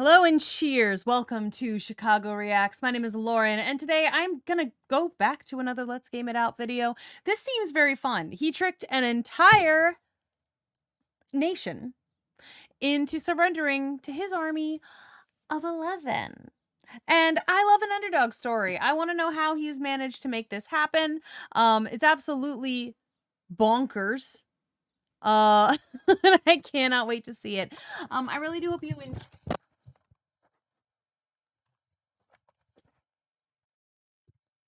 Hello and cheers. Welcome to Chicago Reacts. My name is Lauren, and today I'm gonna go back to another Let's Game It Out video. This seems very fun. He tricked an entire nation into surrendering to his army of 11. And I love an underdog story. I want to know how he's managed to make this happen. It's absolutely bonkers. I cannot wait to see it. I really do hope you enjoy.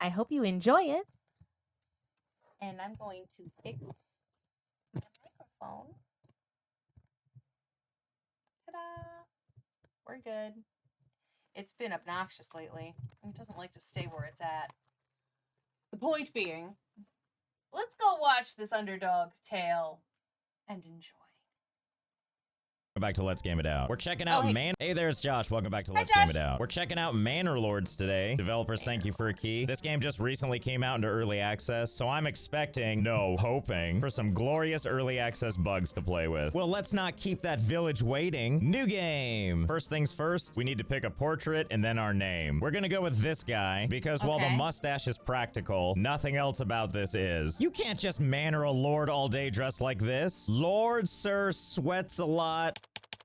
I hope you enjoy it. And I'm going to fix my microphone. Ta-da! We're good. It's been obnoxious lately. It doesn't like to stay where it's at. The point being, let's go watch this underdog tale and enjoy. Back to Let's Game It Out. We're checking out Hey there, it's Josh. Welcome back to Let's Game It Out. We're checking out Manor Lords today. Developers, thank you for a key. This game just recently came out into early access, so I'm expecting, no, hoping, for some glorious early access bugs to play with. Well, let's not keep that village waiting. New game! First things first, we need to pick a portrait and then our name. We're gonna go with this guy, because while the mustache is practical, nothing else about this is. You can't just manor a lord all day dressed like this. Lord Sir Sweats a Lot.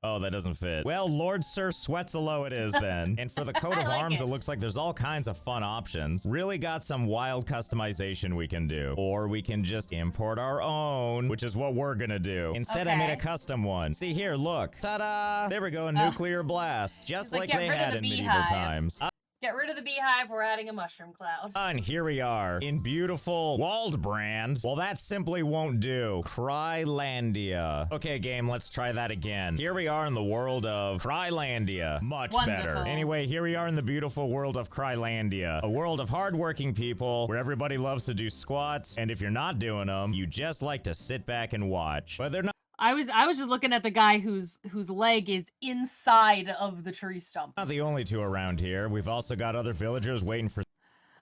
Oh, that doesn't fit. Well, Lord Sir Sweats-a-Lo it is then. And for the coat of arms, it looks like there's all kinds of fun options. Really got some wild customization we can do. Or we can just import our own, which is what we're gonna do. Instead, I made a custom one. See here, look. Ta-da! There we go, a nuclear blast. Just like they had in medieval times. Get rid of the beehive, we're adding a mushroom cloud. And here we are, in beautiful Waldbrand. Well, that simply won't do. Kridlandia. Okay, game, let's try that again. Here we are in the world of Kridlandia. Much better. Anyway, here we are in the beautiful world of Kridlandia. A world of hardworking people, where everybody loves to do squats, and if you're not doing them, you just like to sit back and watch. But they're not. I was just looking at the guy whose leg is inside of the tree stump. Not the only two around here. We've also got other villagers waiting for.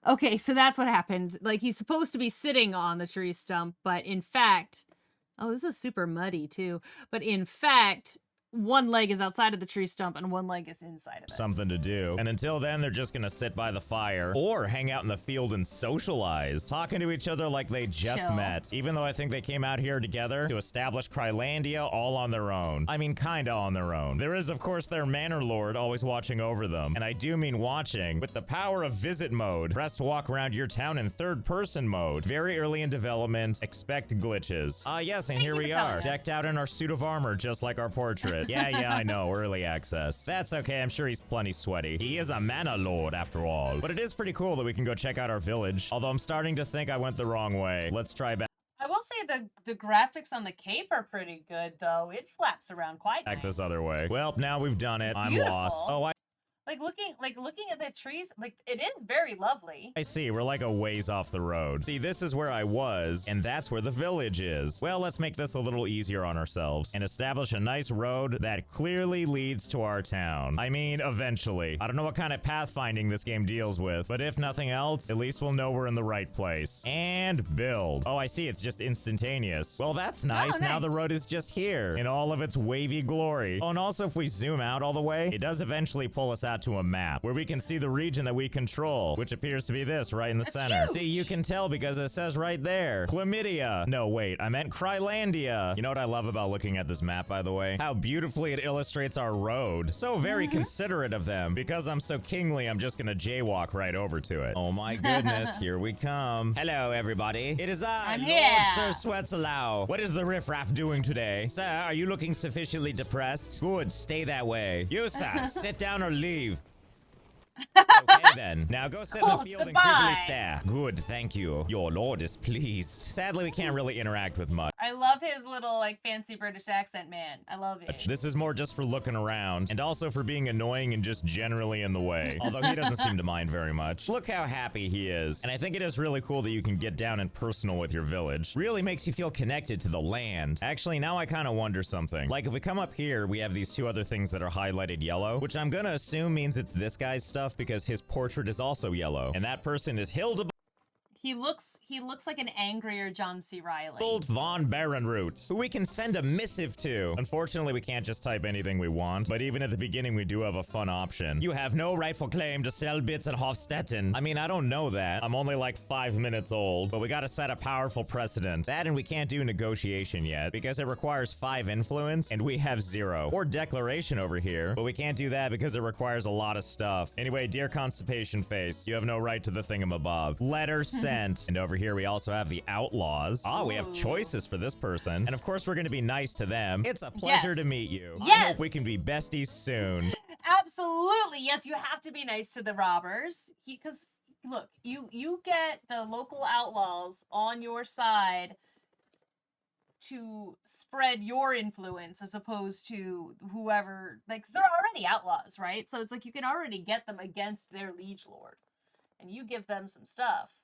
Okay, so that's what happened. Like, he's supposed to be sitting on the tree stump, but in fact, oh, this is super muddy too. But in fact, one leg is outside of the tree stump and one leg is inside of it. Something to do. And until then, they're just gonna sit by the fire or hang out in the field and socialize, talking to each other like they just met. Even though I think they came out here together to establish Kridlandia all on their own. I mean, kinda on their own. There is, of course, their manor lord always watching over them. And I do mean watching. With the power of visit mode, press to walk around your town in third-person mode. Very early in development, expect glitches. Yes, and here we are, decked out in our suit of armor, just like our portrait. Yeah, I know, early access. That's okay, I'm sure he's plenty sweaty. He is a manor lord, after all. But it is pretty cool that we can go check out our village. Although I'm starting to think I went the wrong way. Let's try back. I will say the graphics on the cape are pretty good, though. It flaps around quite nice. Back this other way. Well, now we've done it. I'm lost. Oh, Like looking at the trees, like it is very lovely. I see, we're like a ways off the road. See, this is where I was, and that's where the village is. Well, let's make this a little easier on ourselves and establish a nice road that clearly leads to our town. I mean, eventually. I don't know what kind of pathfinding this game deals with, but if nothing else, at least we'll know we're in the right place. And build. Oh, I see, it's just instantaneous. Well, that's nice. Now the road is just here in all of its wavy glory. Oh, and also if we zoom out all the way, it does eventually pull us out to a map where we can see the region that we control, which appears to be this right in the center. Huge. See, you can tell because it says right there, Chlamydia. No, wait, I meant Kridlandia. You know what I love about looking at this map, by the way? How beautifully it illustrates our road. So very considerate of them. Because I'm so kingly, I'm just gonna jaywalk right over to it. Oh my goodness, here we come. Hello, everybody. It is I, Lord Sir Sweats-a-Lo. What is the riffraff doing today? Sir, are you looking sufficiently depressed? Good, stay that way. You, sir, sit down or leave. Okay then. Now go sit in the field and creepily stare. Good, thank you. Your lord is pleased. Sadly, we can't really interact with much. I love his little, like, fancy British accent, man. I love it. This is more just for looking around, and also for being annoying and just generally in the way. Although he doesn't seem to mind very much. Look how happy he is. And I think it is really cool that you can get down and personal with your village. Really makes you feel connected to the land. Actually, now I kind of wonder something. Like, if we come up here, we have these two other things that are highlighted yellow, which I'm gonna assume means it's this guy's stuff because his portrait is also yellow. And that person is Hilda. He looks like an angrier John C. Reilly. Old Von Berenroot, who we can send a missive to. Unfortunately, we can't just type anything we want, but even at the beginning, we do have a fun option. You have no rightful claim to sell bits at Hofstetten. I mean, I don't know that. I'm only like 5 minutes old, but we gotta set a powerful precedent. That, and we can't do negotiation yet, because it requires 5 influence, and we have 0. Or declaration over here, but we can't do that because it requires a lot of stuff. Anyway, dear Constipation Face, you have no right to the thingamabob. Letter sent. And over here, we also have the outlaws. Ah, we have choices for this person. And of course, we're gonna be nice to them. It's a pleasure to meet you. Yes. I hope we can be besties soon. Absolutely. Yes, you have to be nice to the robbers. Because, look, you get the local outlaws on your side to spread your influence as opposed to whoever, like, they're already outlaws, right? So it's like you can already get them against their liege lord. And you give them some stuff.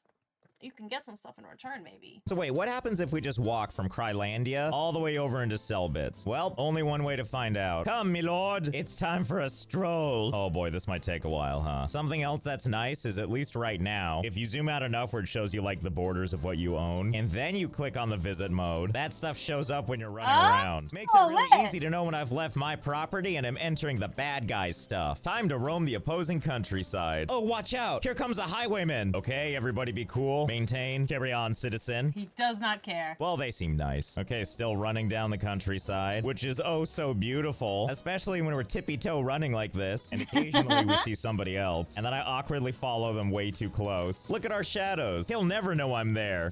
You can get some stuff in return, maybe. So wait, what happens if we just walk from Kridlandia all the way over into Selbitz? Well, only one way to find out. Come, me lord, it's time for a stroll. Oh boy, this might take a while, huh? Something else that's nice is, at least right now, if you zoom out enough where it shows you like the borders of what you own, and then you click on the visit mode, that stuff shows up when you're running around. Makes it really easy to know when I've left my property and am entering the bad guys stuff. Time to roam the opposing countryside. Oh, watch out! Here comes a highwayman. Okay, everybody be cool. Maintain. Carry on, citizen. He does not care. Well, they seem nice. Okay, still running down the countryside, which is oh so beautiful, especially when we're tippy-toe running like this, and occasionally we see somebody else, and then I awkwardly follow them way too close. Look at our shadows. He'll never know I'm there.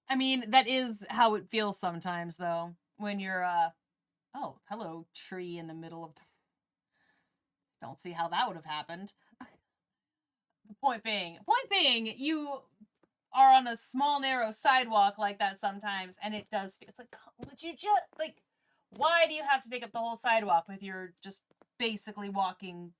I mean, that is how it feels sometimes, though, when you're, oh, hello, tree in the middle of the... Don't see how that would have happened. The point being, you are on a small, narrow sidewalk like that sometimes, and it does feel, it's like, would you just, like, why do you have to take up the whole sidewalk with your just basically walking,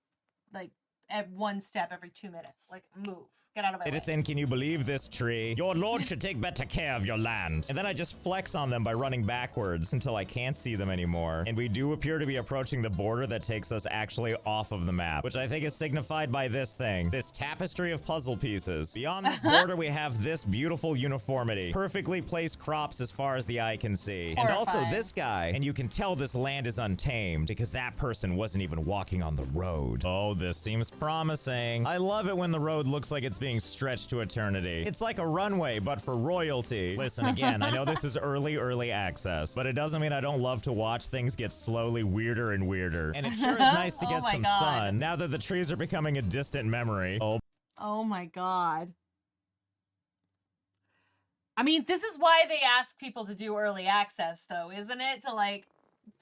like, at one step every 2 minutes? Like, move. Get out of my way. Citizen, can you believe this tree? Your lord should take better care of your land. And then I just flex on them by running backwards until I can't see them anymore. And we do appear to be approaching the border that takes us actually off of the map, which I think is signified by this thing, this tapestry of puzzle pieces. Beyond this border, we have this beautiful uniformity, perfectly placed crops as far as the eye can see. Horrifying. And also this guy. And you can tell this land is untamed because that person wasn't even walking on the road. Oh, this seems promising. I love it when the road looks like it's being stretched to eternity. It's like a runway, but for royalty. Listen, again, I know this is early access, but it doesn't mean I don't love to watch things get slowly weirder and weirder. And it sure is nice to get some sun now that the trees are becoming a distant memory. Oh my god. I mean, this is why they ask people to do early access, though, isn't it? To, like,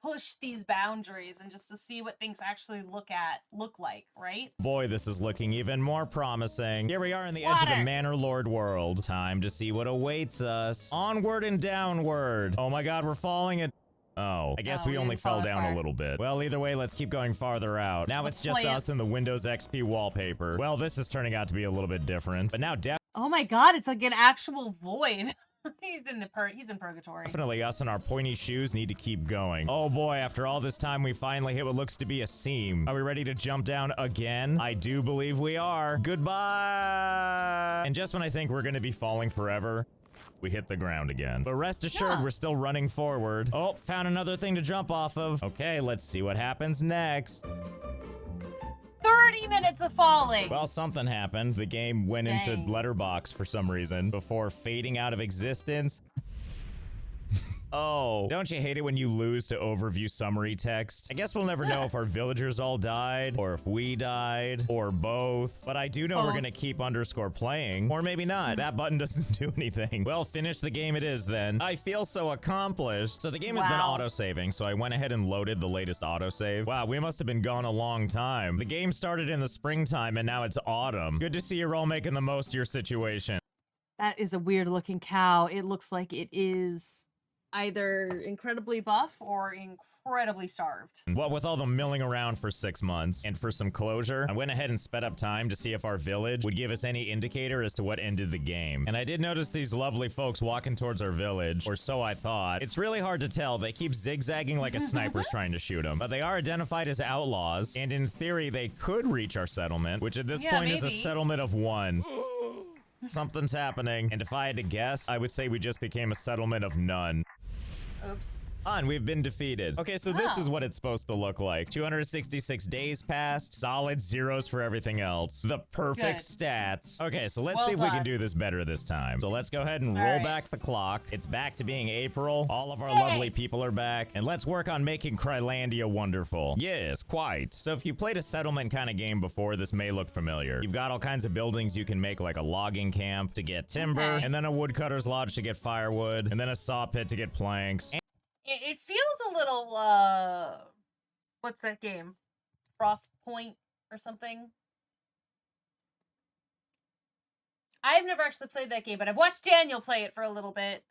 push these boundaries and just to see what things actually look like, right? Boy, this is looking even more promising. Here we are in the edge of the Manor Lord world. Time to see what awaits us. Onward and downward. Oh my god, we're falling at... Oh, I guess we only fell down a little bit. Well, either way, let's keep going farther out. Now it's just us in the Windows XP wallpaper. Well, this is turning out to be a little bit different, but now oh my god, it's like an actual void. He's in purgatory. Definitely us and our pointy shoes need to keep going. Oh boy, after all this time, we finally hit what looks to be a seam. Are we ready to jump down again? I do believe we are. Goodbye! And just when I think we're gonna be falling forever, we hit the ground again. But rest assured, we're still running forward. Oh, found another thing to jump off of. Okay, let's see what happens next. 30 minutes of falling. Well, something happened. The game went into letterbox for some reason before fading out of existence. Oh, don't you hate it when you lose to overview summary text? I guess we'll never know if our villagers all died, or if we died, or both. But I do know we're gonna keep _playing, or maybe not. That button doesn't do anything. Well, finish the game it is then. I feel so accomplished. So the game has been auto-saving, so I went ahead and loaded the latest autosave. Wow, we must have been gone a long time. The game started in the springtime, and now it's autumn. Good to see you're all making the most of your situation. That is a weird looking cow. It looks like it is either incredibly buff or incredibly starved. What with all the milling around for 6 months and for some closure, I went ahead and sped up time to see if our village would give us any indicator as to what ended the game. And I did notice these lovely folks walking towards our village, or so I thought. It's really hard to tell. They keep zigzagging like a sniper's trying to shoot them. But they are identified as outlaws, and in theory, they could reach our settlement, which at this point is a settlement of 1. Something's happening. And if I had to guess, I would say we just became a settlement of none. Oops. On, we've been defeated. Okay, so this is what it's supposed to look like. 266 days passed, solid zeros for everything else. The perfect stats. Okay, so let's see if we can do this better this time. So let's go ahead and roll back the clock. It's back to being April. All of our lovely people are back. And let's work on making Kridlandia wonderful. Yes, quite. So if you played a settlement kind of game before, this may look familiar. You've got all kinds of buildings you can make, like a logging camp to get timber, and then a woodcutter's lodge to get firewood, and then a saw pit to get planks. It feels a little, what's that game? Frostpoint or something? I've never actually played that game, but I've watched Daniel play it for a little bit.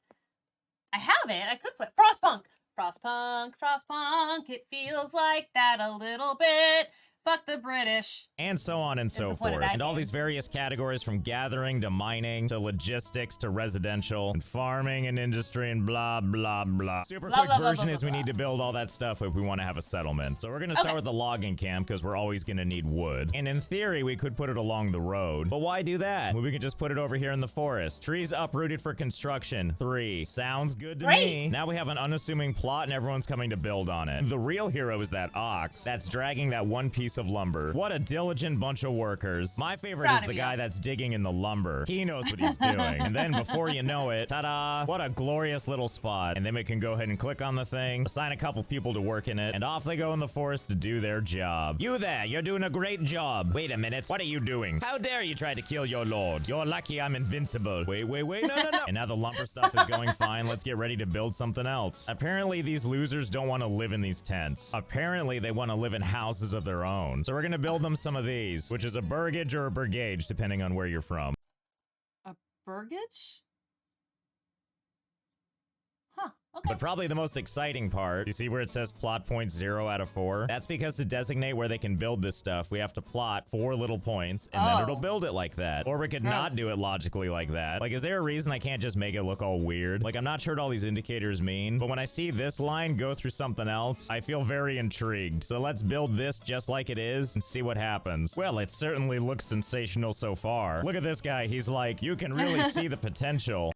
I haven't. I could play Frostpunk. Frostpunk, Frostpunk. It feels like that a little bit. Fuck the British. And so on and so forth. And all these various categories from gathering to mining to logistics to residential and farming and industry and blah, blah, blah. Super quick version is we need to build all that stuff if we want to have a settlement. So we're going to start with the logging camp because we're always going to need wood. And in theory, we could put it along the road. But why do that? Well, we could just put it over here in the forest. Trees uprooted for construction. 3. Sounds good to me. Now we have an unassuming plot and everyone's coming to build on it. The real hero is that ox that's dragging that one piece of lumber. What a diligent bunch of workers. My favorite is the guy that's digging in the lumber. He knows what he's doing. And then before you know it, ta-da, what a glorious little spot. And then we can go ahead and click on the thing, assign a couple people to work in it, and off they go in the forest to do their job. You there, you're doing a great job. Wait a minute, what are you doing? How dare you try to kill your lord? You're lucky I'm invincible. Wait, no. And now the lumber stuff is going fine. Let's get ready to build something else. Apparently these losers don't want to live in these tents. Apparently they want to live in houses of their own. So we're gonna build them some of these, which is a burgage or a burgage, depending on where you're from. A burgage? Huh, okay. But probably the most exciting part, you see where it says plot points 0 out of 4? That's because to designate where they can build this stuff, we have to plot 4 little points, and then it'll build it like that. Or we could not do it logically like that. Like, is there a reason I can't just make it look all weird? Like, I'm not sure what all these indicators mean, but when I see this line go through something else, I feel very intrigued. So let's build this just like it is and see what happens. Well, it certainly looks sensational so far. Look at this guy. He's like, you can really see the potential.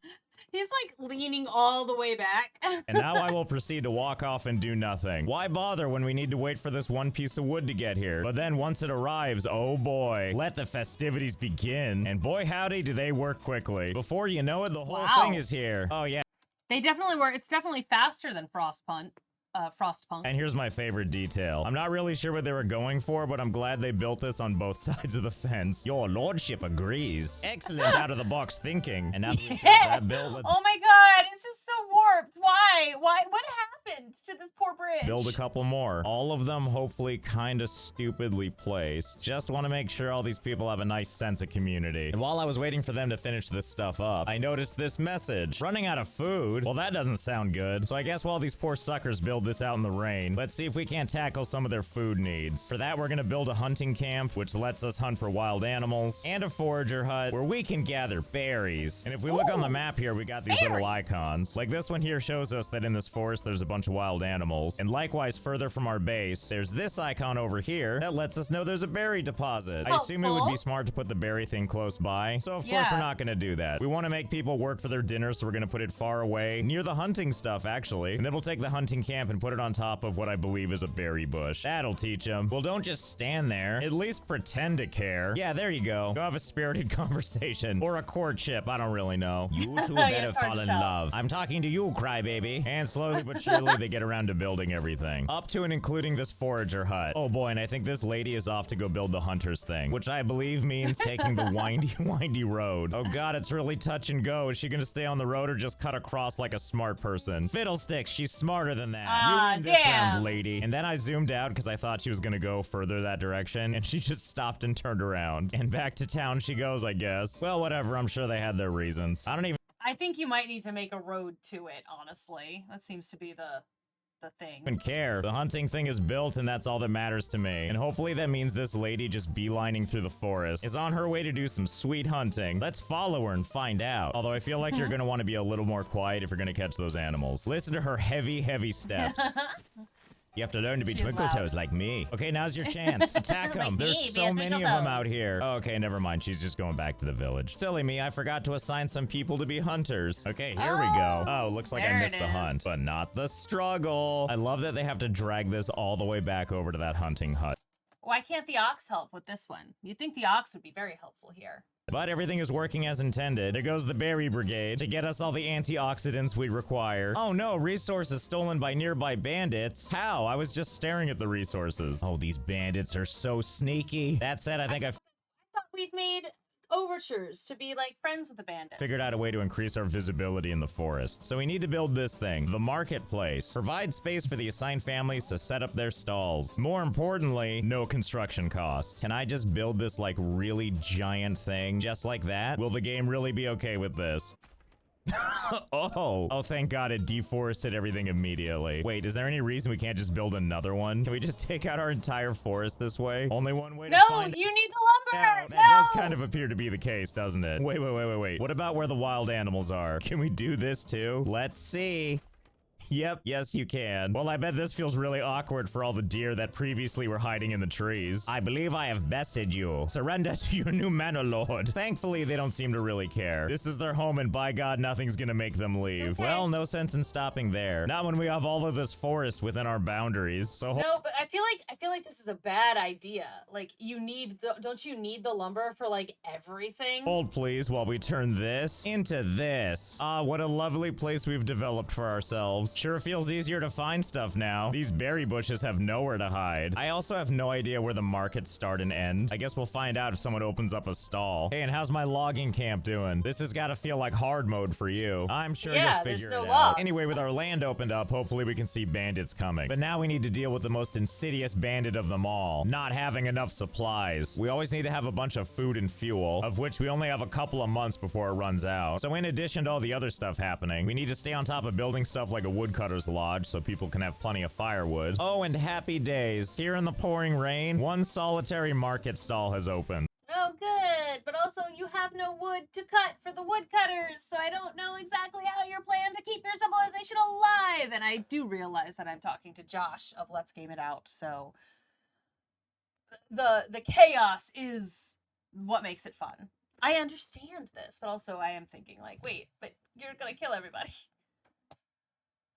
He's like leaning all the way back. And now I will proceed to walk off and do nothing. Why bother when we need to wait for this one piece of wood to get here? But then once it arrives, oh boy, let the festivities begin. And boy howdy do they work quickly. Before you know it, the whole thing is here. Oh yeah. They definitely were. It's definitely faster than Frostpunk. And here's my favorite detail. I'm not really sure what they were going for, but I'm glad they built this on both sides of the fence. Your lordship agrees. Excellent out of the box thinking. And now that we've got that built, let's oh my god, it's just so warped. Why? What happened to this poor bridge? build a couple more. All of them hopefully kind of stupidly placed. Just want to make sure all these people have a nice sense of community. And while I was waiting for them to finish this stuff up, I noticed this message. Running out of food? Well, that doesn't sound good. So I guess while these poor suckers build this out in the rain, let's see if we can't tackle some of their food needs. For that, we're gonna build a hunting camp, which lets us hunt for wild animals, and a forager hut where we can gather berries. And if we look on the map here, we got these little icons. Like this one here shows us that in this forest, there's a bunch of wild animals. And likewise, further from our base, there's this icon over here that lets us know there's a berry deposit. I assume it would be smart to put the berry thing close by. So of course, we're not gonna do that. We wanna make people work for their dinner, so we're gonna put it far away, near the hunting stuff, actually. And then we'll take the hunting camp and put it on top of what I believe is a berry bush. That'll teach them. Well, don't just stand there. At least pretend to care. Yeah, there you go. Go have a spirited conversation. Or a courtship. I don't really know. You two better fall in love. I'm talking to you, crybaby. And slowly but surely they get around to building everything. Up to and including this forager hut. Oh boy, and I think this lady is off to go build the hunter's thing, which I believe means taking the windy road. Oh god, it's really touch and go. Is she gonna stay on the road or just cut across like a smart person? Fiddlesticks, she's smarter than that. You win this round, lady. And then I zoomed out because I thought she was gonna go further that direction, and she just stopped and turned around. And back to town she goes, I guess. Well, whatever, I'm sure they had their reasons. I think you might need to make a road to it, honestly. That seems to be the thing. Even care. The hunting thing is built and that's all that matters to me. And hopefully that means this lady just beelining through the forest is on her way to do some sweet hunting. Let's follow her and find out. Although I feel like you're gonna want to be a little more quiet if you're gonna catch those animals. Listen to her heavy steps. You have to learn to be She is twinkle loud. toes like me. Okay, now's your chance. Attack Like them. me, There's be so a many of twinkle them out toes. here. Okay, never mind. She's just going back to the village. Silly me, I forgot to assign some people to be hunters. Okay, here we go. Oh, looks like I there missed it the hunt, is. but not the struggle. I love that they have to drag this all the way back over to that hunting hut. Why can't the ox help with this one? You'd think the ox would be very helpful here. But everything is working as intended. There goes the berry brigade to get us all the antioxidants we require. Oh no, resources stolen by nearby bandits. How? I was just staring at the resources. Oh, these bandits are so sneaky. That said, I think I thought we'd made overtures to be like friends with the bandits. figured out a way to increase our visibility in the forest. So we need to build this thing, the marketplace. Provide space for the assigned families to set up their stalls. More importantly, no construction cost. Can I just build this like really giant thing just like that? Will the game really be okay with this? Oh, thank God it deforested everything immediately. Wait, is there any reason we can't just build another one? Can we just take out our entire forest this way? Only one way to No, find you need the lumber! yeah, that does kind of appear to be the case, doesn't it? Wait. What about where the wild animals are? Can we do this too? Let's see. Yep, yes you can. Well, I bet this feels really awkward for all the deer that previously were hiding in the trees. I believe I have bested you. Surrender to your new manor lord. Thankfully, they don't seem to really care. This is their home and by God, nothing's gonna make them leave. Okay. Well, no sense in stopping there. Not when we have all of this forest within our boundaries. So No, but I feel like this is a bad idea. Like you need don't you need the lumber for like everything? hold please while we turn this into this. Ah, what a lovely place we've developed for ourselves. Sure feels easier to find stuff now. These berry bushes have nowhere to hide. I also have no idea where the markets start and end. I guess we'll find out if someone opens up a stall. Hey, and how's my logging camp doing? This has got to feel like hard mode for you. I'm sure Yeah, you'll there's figure no it logs. out. Anyway, with our land opened up, hopefully we can see bandits coming. But now we need to deal with the most insidious bandit of them all, not having enough supplies. We always need to have a bunch of food and fuel, of which we only have a couple of months before it runs out. So in addition to all the other stuff happening, we need to stay on top of building stuff like a woodcutter's lodge so people can have plenty of firewood. Oh, and happy days. Here in the pouring rain, one solitary market stall has opened. Oh, good. But also, you have no wood to cut for the woodcutters, so I don't know exactly how you're planning to keep your civilization alive. And I do realize that I'm talking to Josh of Let's Game It Out, so the chaos is what makes it fun. I understand this, but also I am thinking like, wait, but you're gonna kill everybody.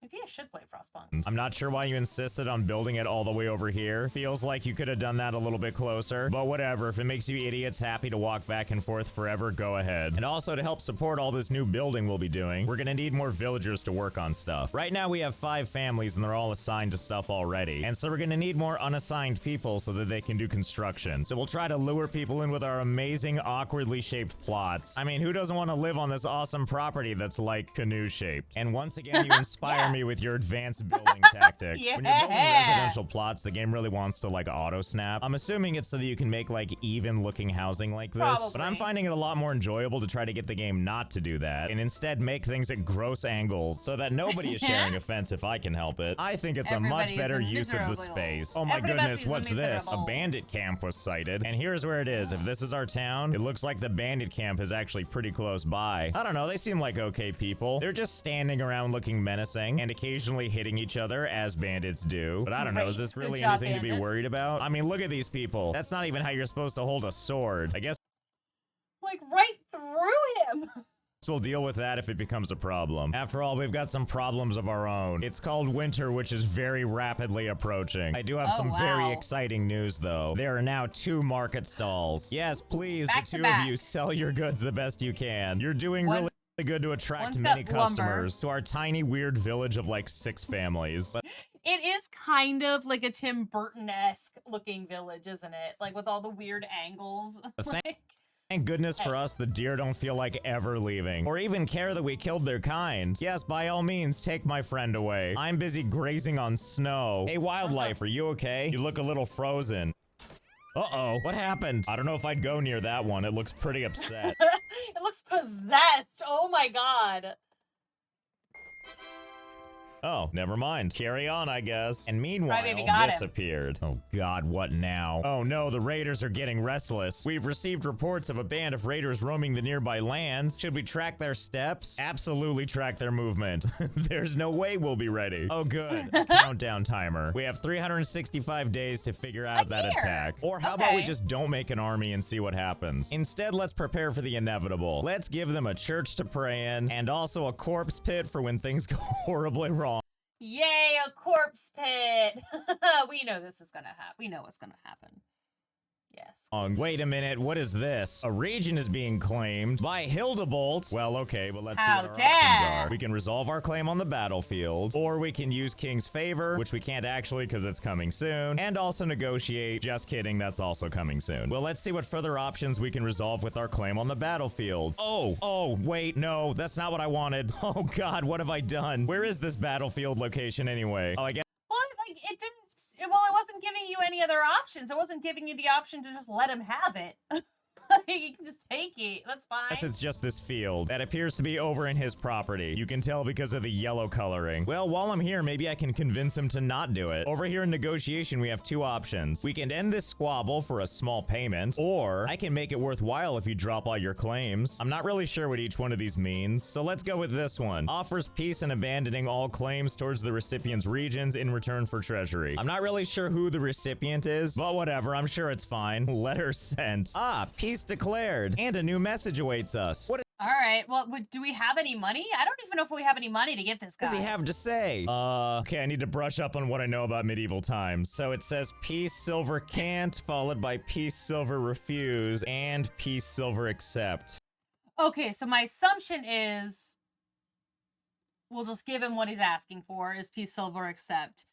Maybe I should play Frostpunk. I'm not sure why you insisted on building it all the way over here. Feels like you could have done that a little bit closer. But whatever, if it makes you idiots happy to walk back and forth forever, go ahead. And also to help support all this new building we'll be doing, we're gonna need more villagers to work on stuff. Right now we have 5 families and they're all assigned to stuff already. And so we're gonna need more unassigned people so that they can do construction. So we'll try to lure people in with our amazing awkwardly shaped plots. I mean, who doesn't want to live on this awesome property that's like canoe shaped? And once again, you inspire me with your advanced building tactics. When you're building residential plots, the game really wants to like auto snap. I'm assuming it's so that you can make like even looking housing like this. Probably. But I'm finding it a lot more enjoyable to try to get the game not to do that and instead make things at gross angles so that nobody is sharing a fence if I can help it. I think it's a much Everybody's better use of the miserable. space. Oh my Everybody's goodness, what's this? A miserable. bandit camp was sighted. And here's where it is. If this is our town, it looks like the bandit camp is actually pretty close by. I don't know, they seem like okay people. They're just standing around looking menacing and occasionally hitting each other as bandits do. But I don't know, is this Great. really Good job, anything to be bandits. worried about? I mean, look at these people. That's not even how you're supposed to hold a sword. I guess Like right through him. we'll deal with that if it becomes a problem. After all, we've got some problems of our own. It's called winter, which is very rapidly approaching. I do have some very wow. exciting news, though. There are now 2 market stalls. Yes, please, Back the to 2 back. of you, sell your goods the best you can. You're doing One- really good to attract one's many got lumber. customers to our tiny weird village of like 6 families. But It is kind of like a Tim Burton-esque looking village, isn't it? Like with all the weird angles. Like, thank goodness for us, the deer don't feel like ever leaving, or even care that we killed their kind. Yes, by all means, take my friend away. I'm busy grazing on snow. Hey, wildlife, are you okay? You look a little frozen. Uh-oh, what happened? I don't know if I'd go near that one. It looks pretty upset. it looks possessed. Oh my god. Oh, never mind. Carry on, I guess. And meanwhile, Crybaby got this him. appeared. Oh God, what now? Oh no, the raiders are getting restless. We've received reports of a band of raiders roaming the nearby lands. Should we track their steps? Absolutely track their movement. There's no way we'll be ready. Oh good, a countdown timer. We have 365 days to figure out that attack. Or how about we just don't make an army and see what happens? Instead, let's prepare for the inevitable. Let's give them a church to pray in and also a corpse pit for when things go horribly wrong. Yay, a corpse pit. We know this is gonna happen. We know what's gonna happen. Yes. Wait a minute, what is this? A region is being claimed by Hildebolt. Well, okay, but let's see what our options are. We can resolve our claim on the battlefield, or we can use King's Favor, which we can't actually because it's coming soon, and also negotiate. Just kidding, that's also coming soon. Well, let's see what further options we can resolve with our claim on the battlefield. Oh, wait, no, that's not what I wanted. Oh God, what have I done? Where is this battlefield location anyway? Oh, I guess. Well, like, it didn't. Well, it wasn't giving you any other options. It wasn't giving you the option to just let him have it. You can just take it. That's fine. Yes, it's just this field that appears to be over in his property. You can tell because of the yellow coloring. Well, while I'm here, maybe I can convince him to not do it. Over here in negotiation, we have two options. We can end this squabble for a small payment, or I can make it worthwhile if you drop all your claims. I'm not really sure what each one of these means, so let's go with this one. Offers peace and abandoning all claims towards the recipient's regions in return for treasury. I'm not really sure who the recipient is, but whatever, I'm sure it's fine. Letter sent. Ah, peace declared, and a new message awaits us. What all right, well, do we have any money? I don't even know if we have any money to give this guy. does he have to say? Okay, I need to brush up on what I know about medieval times. So it says peace silver can't, followed by peace silver refuse, and peace silver accept. Okay, so my assumption is we'll just give him what he's asking for, is peace silver accept.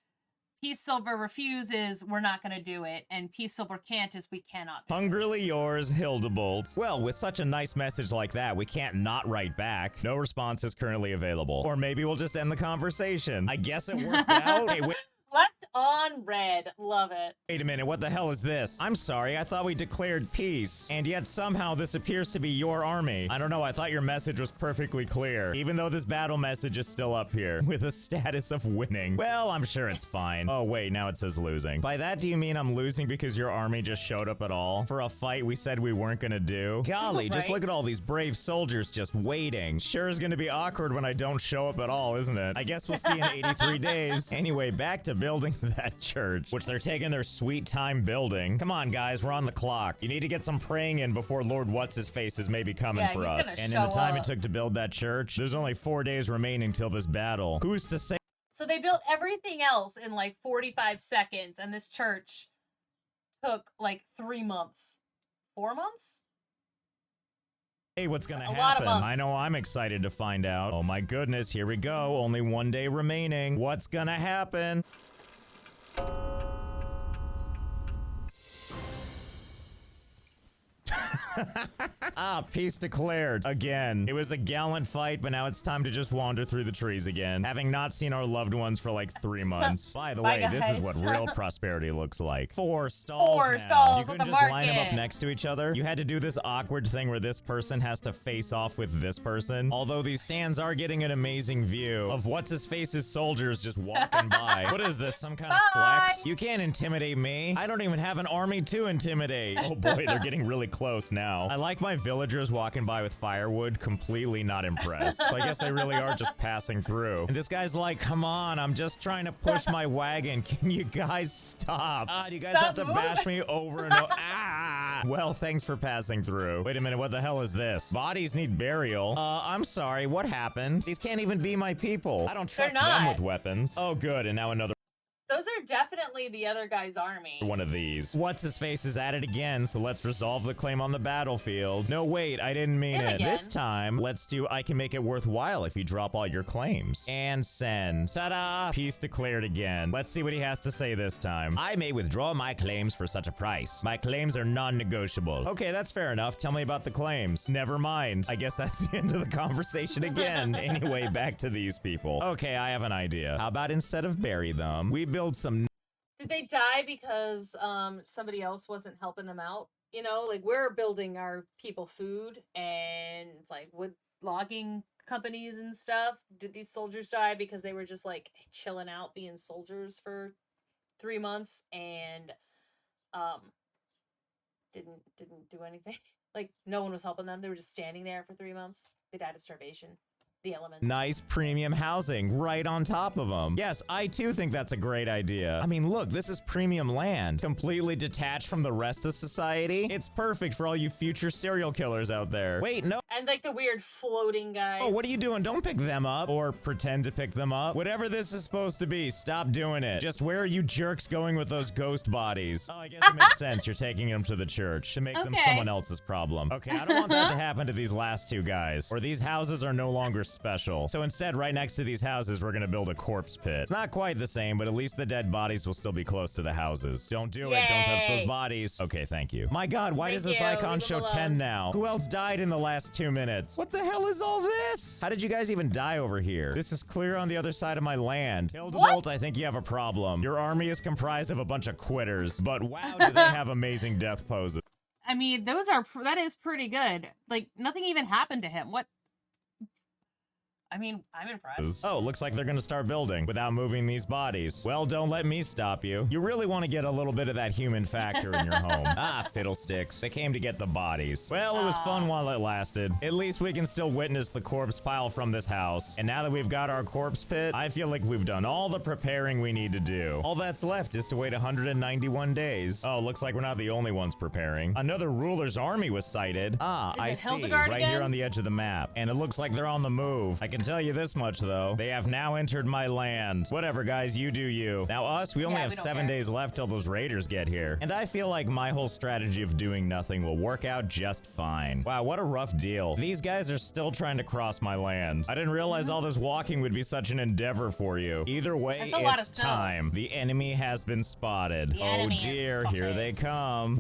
Peace silver refuse is we're not going to do it, and peace silver can't is we cannot do it. Hungrily yours, Hildebolt. Well, with such a nice message like that, we can't not write back. No response is currently available. Or maybe we'll just end the conversation. I guess it worked out. Hey, wait. Left on red. Love it. Wait a minute, what the hell is this? I'm sorry, I thought we declared peace, and yet somehow this appears to be your army. I don't know, I thought your message was perfectly clear, even though this battle message is still up here, with a status of winning. Well, I'm sure it's fine. Oh wait, now it says losing. By that, do you mean I'm losing because your army just showed up at all? For a fight we said we weren't gonna do? Golly, just look at all these brave soldiers just waiting. Sure is gonna be awkward when I don't show up at all, isn't it? I guess we'll see in 83 days. Anyway, back to building that church, which they're taking their sweet time building. Come on, guys, we're on the clock. You need to get some praying in before Lord What's-His-Face is maybe coming for us. And in the time it took to build that church, there's only 4 days remaining till this battle. Who's to say? So they built everything else in like 45 seconds, and this church took like 3 months. 4 months? Hey, what's gonna happen? Lot of months. I know I'm excited to find out. Oh my goodness, here we go. Only 1 day remaining. What's gonna happen? Ah, peace declared. Again. It was a gallant fight, but now it's time to just wander through the trees again, having not seen our loved ones for like 3 months. By the way, this is what real prosperity looks like. 4 stalls Four now. stalls You at couldn't the just line them up market. next to each other. You had to do this awkward thing where this person has to face off with this person. Although these stands are getting an amazing view of What's-His-Face's soldiers just walking by. What is this, some kind of flex? You can't intimidate me. I don't even have an army to intimidate. Oh boy, they're getting really close now. I like my villagers walking by with firewood, completely not impressed. So I guess they really are just passing through. And this guy's like, come on, I'm just trying to push my wagon. Can you guys stop? Ah, do you guys have to bash me over and over? Ah! Well, thanks for passing through. Wait a minute, what the hell is this? Bodies need burial. I'm sorry, what happened? These can't even be my people. I don't trust them with weapons. Oh, good, and now another. Those are definitely the other guy's army. One of these. What's-His-Face is at it again, so let's resolve the claim on the battlefield. No, wait, I didn't mean it. This time, let's do I can make it worthwhile if you drop all your claims. And send. Ta-da! Peace declared again. Let's see what he has to say this time. I may withdraw my claims for such a price. My claims are non-negotiable. Okay, that's fair enough. Tell me about the claims. Never mind. I guess that's the end of the conversation again. Anyway, back to these people. Okay, I have an idea. How about instead of bury them, we build some. Did they die because somebody else wasn't helping them out? You know, like we're building our people food and like wood logging companies and stuff, did these soldiers die because they were just like chilling out being soldiers for 3 months and didn't do anything? Like no one was helping them. They were just standing there for 3 months. They died of starvation. The elements. Nice premium housing right on top of them. Yes, I too think that's a great idea. I mean, look, this is premium land, completely detached from the rest of society. It's perfect for all you future serial killers out there. Wait, no. And like the weird floating guys. Oh, what are you doing? Don't pick them up or pretend to pick them up. Whatever this is supposed to be, stop doing it. Just where are you jerks going with those ghost bodies? Oh, I guess it makes sense. You're taking them to the church to make them someone else's problem. Okay, I don't want that to happen to these last two guys, or these houses are no longer special. So instead, right next to these houses, we're gonna build a corpse pit. It's not quite the same, but at least the dead bodies will still be close to the houses. Don't do it. Don't touch those bodies. Okay, thank you. My God, why does this icon show 10 now? Who else died in the last 2 minutes? What the hell is all this? How did you guys even die over here? This is clear on the other side of my land. Hildebolt, I think you have a problem. Your army is comprised of a bunch of quitters, but wow, do they have amazing death poses. I mean, that is pretty good. Like, nothing even happened to him. What? I mean, I'm impressed. Oh, looks like they're gonna start building without moving these bodies. Well, don't let me stop you. You really want to get a little bit of that human factor in your home. Ah, fiddlesticks. They came to get the bodies. Well, it was fun while it lasted. At least we can still witness the corpse pile from this house. And now that we've got our corpse pit, I feel like we've done all the preparing we need to do. All that's left is to wait 191 days. Oh, looks like we're not the only ones preparing. Another ruler's army was sighted. Ah, I see. Right here on the edge of the map. And it looks like they're on the move. I can tell you this much, though. They have now entered my land. Whatever, guys, you do you. Now, us, we only have 7 days left till those raiders get here. And I feel like my whole strategy of doing nothing will work out just fine. Wow, what a rough deal. These guys are still trying to cross my land. I didn't realize all this walking would be such an endeavor for you. Either way, it's time. The enemy has been spotted. Oh dear, here they come.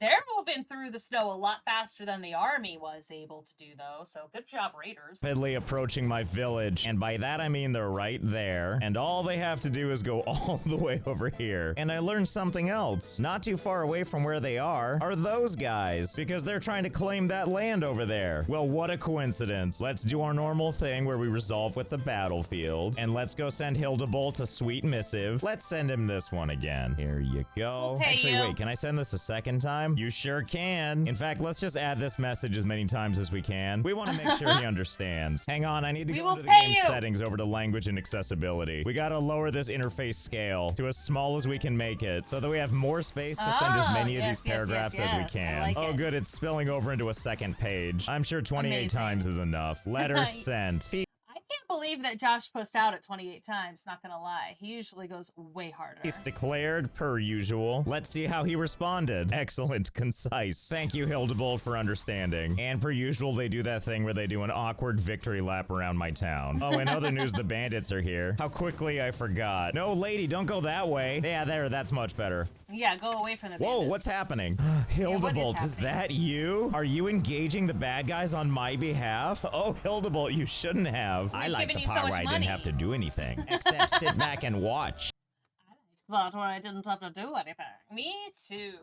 They're moving through the snow a lot faster than the army was able to do, though, so good job, raiders. Rapidly approaching my village, and by that I mean they're right there, and all they have to do is go all the way over here. And I learned something else. Not too far away from where they are those guys, because they're trying to claim that land over there. Well, what a coincidence. Let's do our normal thing where we resolve with the battlefield, and let's go send Hildebolt a sweet missive. Let's send him this one again. Here you go. Actually, wait, can I send this a second time? You sure can. In fact, let's just add this message as many times as we can. We want to make sure he understands. Hang on, I need to go into the game settings over to language and accessibility. We gotta lower this interface scale to as small as we can make it so that we have more space to send as many of these paragraphs as we can. Oh, good, it's spilling over into a second page. I'm sure 28 times is enough. Letter sent. I can't believe that Josh pushed out at 28 times, not gonna lie. He usually goes way harder. He's declared, per usual. Let's see how he responded. Excellent, concise. Thank you, Hildebolt, for understanding. And per usual, they do that thing where they do an awkward victory lap around my town. Oh, in other news, the bandits are here. How quickly I forgot. No, lady, don't go that way. Yeah, that's much better. Yeah, go away from the bandits. Whoa, what's happening? Hildebolt, is that you? Are you engaging the bad guys on my behalf? Oh, Hildebolt, you shouldn't have. I like the part where I didn't have to do anything, except sit back and watch. I liked the part where I didn't have to do anything. Me too.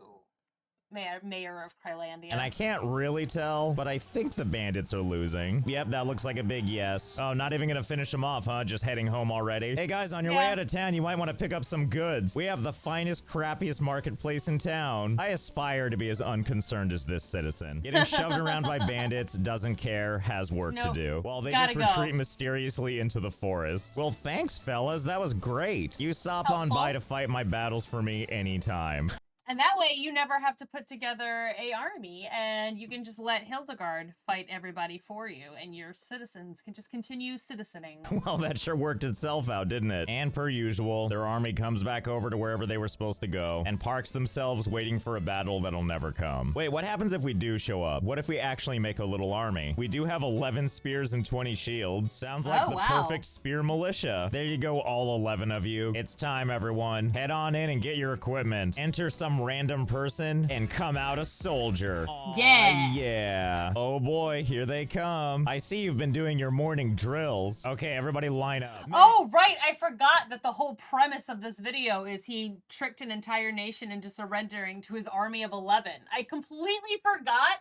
Mayor of Kridlandia. And I can't really tell, but I think the bandits are losing. Yep, that looks like a big yes. Oh, not even gonna finish them off, huh? Just heading home already. Hey guys, on your way out of town, you might want to pick up some goods. We have the finest, crappiest marketplace in town. I aspire to be as unconcerned as this citizen. Getting shoved around by bandits, doesn't care, has work to do. While they just retreat mysteriously into the forest. Well, thanks, fellas. That was great. You stop on by to fight my battles for me anytime. And that way you never have to put together a army and you can just let Hildegard fight everybody for you and your citizens can just continue citizening. Well, that sure worked itself out, didn't it? And per usual, their army comes back over to wherever they were supposed to go and parks themselves waiting for a battle that'll never come. Wait, what happens if we do show up? What if we actually make a little army? We do have 11 spears and 20 shields. Sounds like the perfect spear militia. There you go, all 11 of you. It's time, everyone. Head on in and get your equipment. Enter some random person and come out a soldier. Yeah. Oh boy, here they come. I see you've been doing your morning drills. Okay, everybody line up. Oh, right. I forgot that the whole premise of this video is he tricked an entire nation into surrendering to his army of 11. I completely forgot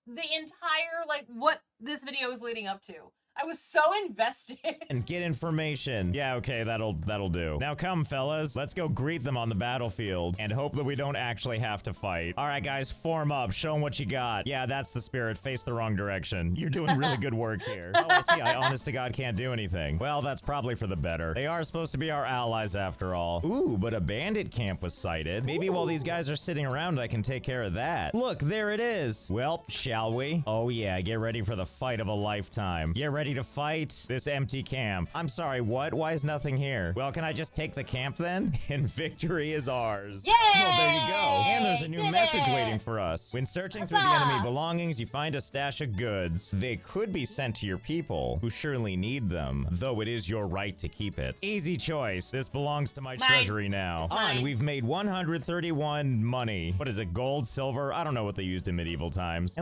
the entire, like, what this video is leading up to. I was so invested. And get information. Yeah, okay, that'll do. Now come, fellas. Let's go greet them on the battlefield and hope that we don't actually have to fight. All right, guys, form up. Show them what you got. Yeah, that's the spirit. Face the wrong direction. You're doing really good work here. Oh, I see. I honest to God can't do anything. Well, that's probably for the better. They are supposed to be our allies after all. Ooh, but a bandit camp was sighted. Maybe while these guys are sitting around, I can take care of that. Look, there it is. Well, shall we? Oh yeah, get ready for the fight of a lifetime. Get ready to fight this empty camp. I'm sorry, what? Why is nothing here? Well, can I just take the camp then? And victory is ours. Yay! Well, there you go. And there's a new Did message it! waiting for us. When searching through the enemy belongings, you find a stash of goods. They could be sent to your people, who surely need them, though it is your right to keep it. Easy choice. This belongs to my treasury now. And we've made 131 money. What is it, gold, silver? I don't know what they used in medieval times.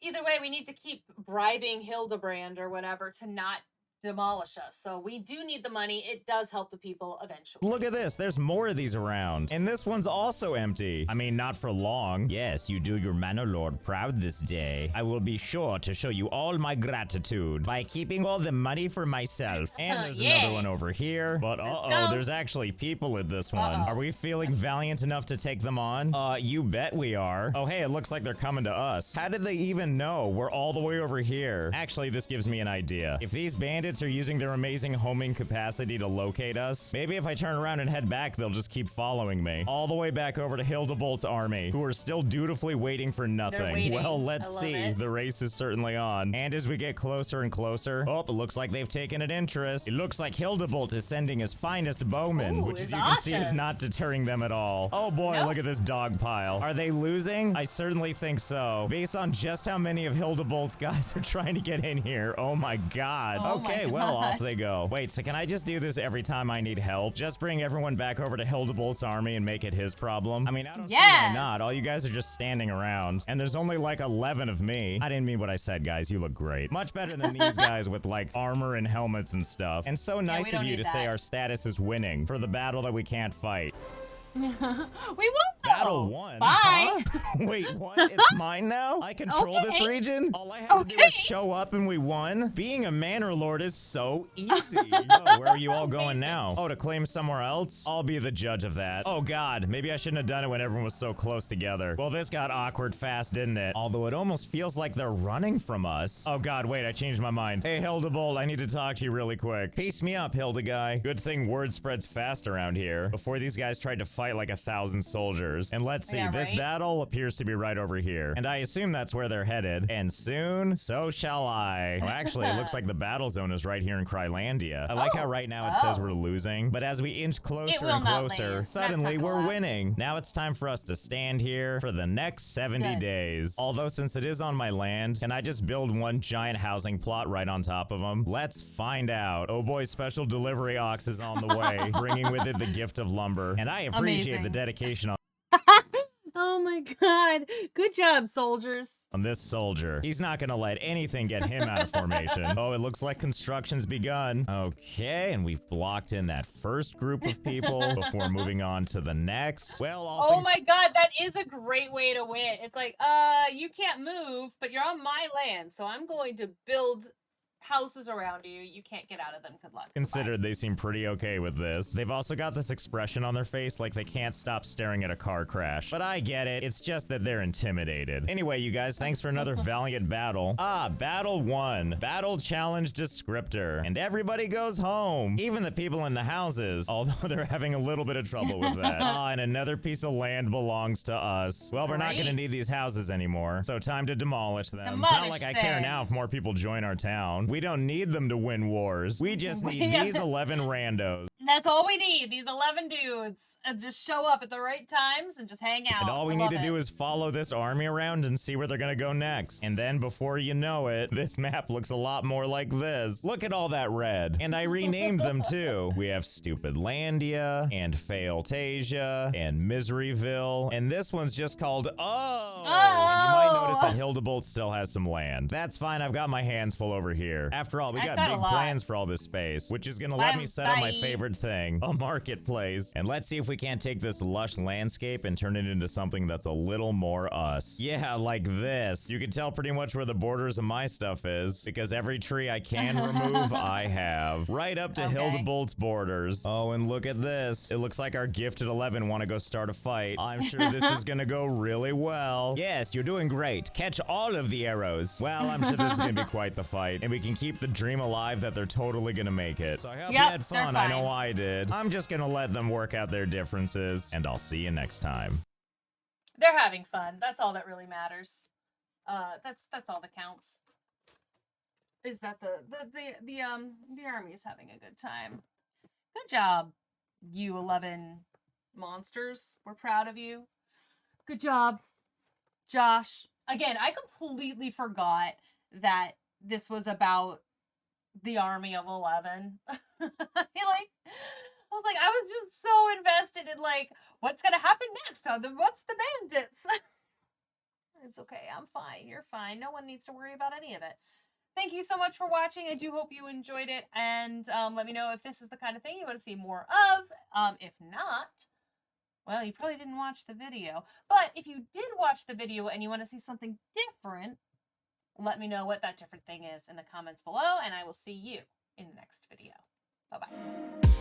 Either way, we need to keep bribing Hildebrand or whatever to not demolish us. So we do need the money. It does help the people eventually. Look at this. There's more of these around. And this one's also empty. I mean, not for long. Yes, you do your manor lord proud this day. I will be sure to show you all my gratitude by keeping all the money for myself. And there's another one over here. But uh-oh, there's actually people in this one. Are we feeling valiant enough to take them on? You bet we are. Oh, hey, it looks like they're coming to us. How did they even know we're all the way over here? Actually, this gives me an idea. If these bandits are using their amazing homing capacity to locate us, maybe if I turn around and head back, they'll just keep following me. All the way back over to Hildebolt's army, who are still dutifully waiting for nothing. Well, let's see. The race is certainly on. And as we get closer and closer, oh, it looks like they've taken an interest. It looks like Hildebolt is sending his finest bowmen, which as you can see is not deterring them at all. Oh boy, look at this dog pile. Are they losing? I certainly think so. Based on just how many of Hildebolt's guys are trying to get in here. Oh my god. Okay, well, off they go. Wait, so can I just do this every time I need help? Just bring everyone back over to Hildebolt's army and make it his problem? I mean, I don't see why not. All you guys are just standing around. And there's only like 11 of me. I didn't mean what I said, guys. You look great. Much better than these guys with like armor and helmets and stuff. And so nice of you to say our status is winning for the battle that we can't fight. We won't go. Battle 1? Bye. Huh? Wait, what? It's mine now? I control this region? All I have to do is show up and we won? Being a manor lord is so easy. Oh, where are you all going now? Oh, to claim somewhere else? I'll be the judge of that. Oh god, maybe I shouldn't have done it when everyone was so close together. Well, this got awkward fast, didn't it? Although it almost feels like they're running from us. Oh god, wait, I changed my mind. Hey, Hildebolt, I need to talk to you really quick. Piece me up, Hilda guy. Good thing word spreads fast around here. Before these guys tried to fight like 1,000 soldiers. And let's see, this battle appears to be right over here. And I assume that's where they're headed. And soon, so shall I. Well, actually, it looks like the battle zone is right here in Kridlandia. I like how right now it says we're losing. But as we inch closer and closer, suddenly we're winning. Now it's time for us to stand here for the next 70 days. Although since it is on my land, can I just build one giant housing plot right on top of them? Let's find out. Oh boy, special delivery ox is on the way, bringing with it the gift of lumber. And I appreciate the dedication on Oh my god. Good job, soldiers. on this soldier. He's not gonna let anything get him out of formation. Oh, it looks like construction's begun. Okay, and we've blocked in that first group of people before moving on to the next. Well, oh my god, that is a great way to win. It's like, you can't move, but you're on my land, so I'm going to build houses around you. You can't get out of them. Good luck. Considered, they seem pretty okay with this. They've also got this expression on their face like they can't stop staring at a car crash. But I get it. It's just that they're intimidated. Anyway, you guys, thanks for another valiant battle. Battle 1. Battle challenge descriptor. And everybody goes home. Even the people in the houses, although they're having a little bit of trouble with that. And another piece of land belongs to us. Well, we're not going to need these houses anymore, so time to demolish them. It's not like I care now if more people join our town. We don't need them to win wars. We just need these 11 randos. That's all we need. These 11 dudes. And just show up at the right times and just hang out. And all we need to do is follow this army around and see where they're gonna go next. And then before you know it, this map looks a lot more like this. Look at all that red. And I renamed them too. We have Stupidlandia and Failtasia and Miseryville. And this one's just called And you might notice that Hildebolt still has some land. That's fine. I've got my hands full over here. After all, we got big plans for all this space, which is gonna let me set up my favorite favorite thing, a marketplace. And let's see if we can't take this lush landscape and turn it into something that's a little more us. Yeah, like this. You can tell pretty much where the borders of my stuff is, because every tree I can remove, I have. Right up to Hildebolt's borders. Oh, and look at this. It looks like our gifted 11 want to go start a fight. I'm sure this is gonna go really well. Yes, you're doing great. Catch all of the arrows. Well, I'm sure this is gonna be quite the fight, and we can keep the dream alive that they're totally gonna make it. So I hope you had fun. I know I did. I'm just gonna let them work out their differences, and I'll see you next time. They're having fun. That's all that really matters. That's all that counts. Is that the army is having a good time. Good job, you 11 monsters. We're proud of you. Good job, Josh. Again, I completely forgot that this was about the army of 11. I was just so invested in, like, what's gonna happen next? What's the bandits? It's okay. I'm fine. You're fine. No one needs to worry about any of it. Thank you so much for watching. I do hope you enjoyed it. And let me know if this is the kind of thing you want to see more of. If not, well, you probably didn't watch the video. But if you did watch the video and you want to see something different, let me know what that different thing is in the comments below. And I will see you in the next video. Bye-bye.